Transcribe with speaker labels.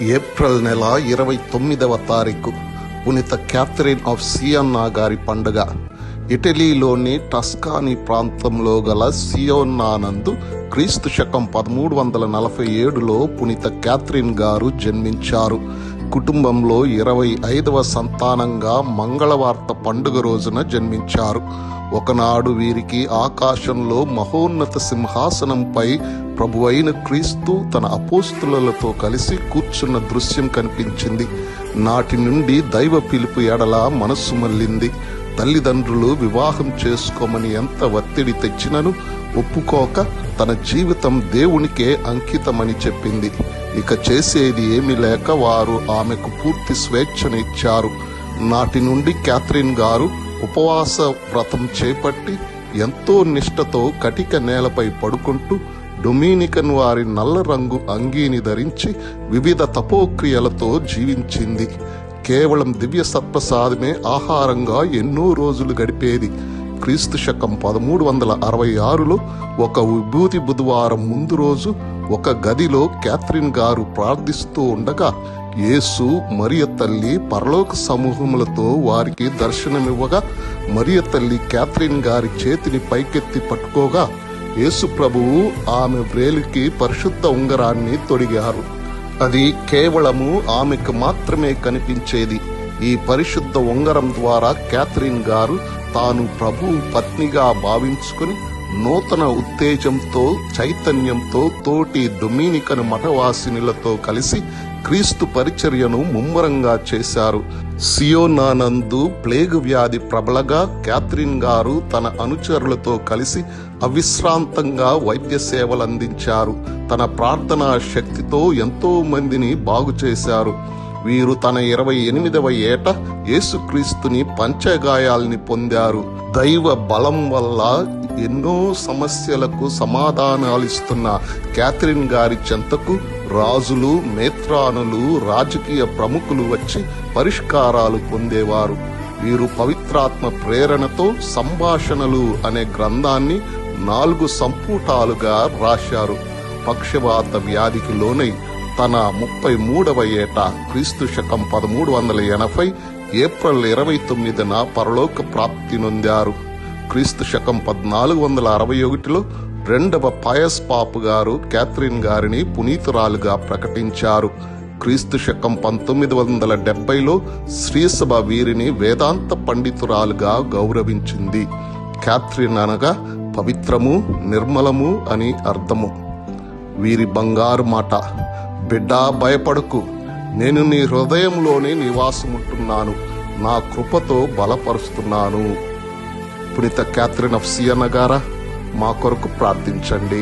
Speaker 1: April నెల 29వ తారీఖు పునీత క్యాథరిన్ ఆఫ్ సియన్నా గారి పండుగ. ఇటలీలోని టస్కానీ ప్రాంతంలో గల సియోన్నా నందు క్రీస్తు శకం 1347లో పునీత క్యాథరిన్ గారు జన్మించారు. కుటుంబంలో 25వ సంతానంగా మంగళవార్త పండుగ రోజున జన్మించారు. ఒకనాడు వీరికి ఆకాశంలో మహోన్నత సింహాసనంపై ప్రభువైన క్రీస్తు తన అపోస్తులతో కలిసి కూర్చున్న దృశ్యం కనిపించింది. నాటి నుండి దైవ పిలుపు ఎడల మనస్సు మళ్ళింది. తల్లిదండ్రులు వివాహం చేసుకోమని ఎంత ఒత్తిడి తెచ్చినను ఒప్పుకోక తన జీవితం దేవునికే అంకితమని చెప్పింది. ఇక చేసేది ఏమీ లేక వారు ఆమెకు పూర్తి స్వేచ్ఛనిచ్చారు. నాటి నుండి క్యాథరిన్ గారు ఉపవాస వ్రతం చేపట్టి ఎంతో నిష్ఠతో కటిక నేలపై పడుకుంటూ డొమినికన్ వారి నల్ల రంగు అంగీని ధరించి వివిధ తపోక్రియలతో జీవించింది. కేవలం దివ్య సత్ప్రసాదమే ఆహారంగా ఎన్నో రోజులు గడిపేది. క్రీస్తు శకం 1366లో ఒక విభూతి బుధవారం ముందు రోజు ఒక గదిలో క్యాథరిన్ గారు ప్రార్థిస్తూ ఉండగా యేసు మరియ తల్లి పరలోక సమూహములతో వారికి దర్శనమివ్వగా మరియ తల్లి క్యాథరిన్ గారి చేతిని పైకెత్తి పట్టుకోగా యేసు ప్రభువు ఆమె వ్రేలికి పరిశుద్ధ ఉంగరాన్ని తొడిగారు. అది కేవలము ఆమెకు మాత్రమే కనిపించేది. ఈ పరిశుద్ధ ఉంగరం ద్వారా క్యాథరిన్ గారు తాను ప్రభువు పత్నిగా భావించుకుని నూతన ఉత్తేజంతో చైతన్యంతో తోటి డొమినికన్ మఠవాసినులతో కలిసి క్రీస్తు పరిచర్యను ముమ్మరంగా చేశారు. సియోన్నా నందు ప్లేగు వ్యాధి ప్రబలగా క్యాథరిన్ గారు తన అనుచరులతో కలిసి అవిశ్రాంతంగా వైద్య సేవలు అందించారు. తన ప్రార్థనా శక్తితో ఎంతో మందిని బాగు చేశారు. వీరు తన 28వ ఏట యేసుక్రీస్తుని పంచగాయాల్ని పొందారు. దైవ బలం వల్ల ఎన్నో సమస్యలకు సమాధానాలిస్తున్న క్యాథరిన్ గారి చెంతకు రాజులు, మేత్రానులు, రాజకీయ ప్రముఖులు వచ్చి పరిష్కారాలు పొందేవారు. వీరు పవిత్రాత్మ ప్రేరణతో సంభాషణలు అనే గ్రంథాన్ని 4 సంపుటాలుగా రాశారు. పక్షవాత వ్యాధికి లోనై తన 33వ ఏట క్రీస్తు శకం 1380 ఏప్రిల్ 29న పరలోక ప్రాప్తి నొందారు. క్రీస్తు శకం 1461లో 2వ పయస్ పాపు గారు క్యాథరిన్ గారిని పునీతురాలుగా ప్రకటించారు. క్రీస్తు శకం 1970లో శ్రీసభ వీరిని వేదాంత పండితురాలుగా గౌరవించింది. క్యాథరిన్ అనగా పవిత్రము, నిర్మలము అని అర్థము. వీరి బంగారు మాట: బిడ్డా, భయపడకు, నేను నీ హృదయంలోనే నివాసముంటున్నాను, నా కృపతో బలపరుస్తున్నాను. పునీత క్యాథరిన్ ఆఫ్ సియన్నా గారా, మా కొరకు ప్రార్థించండి.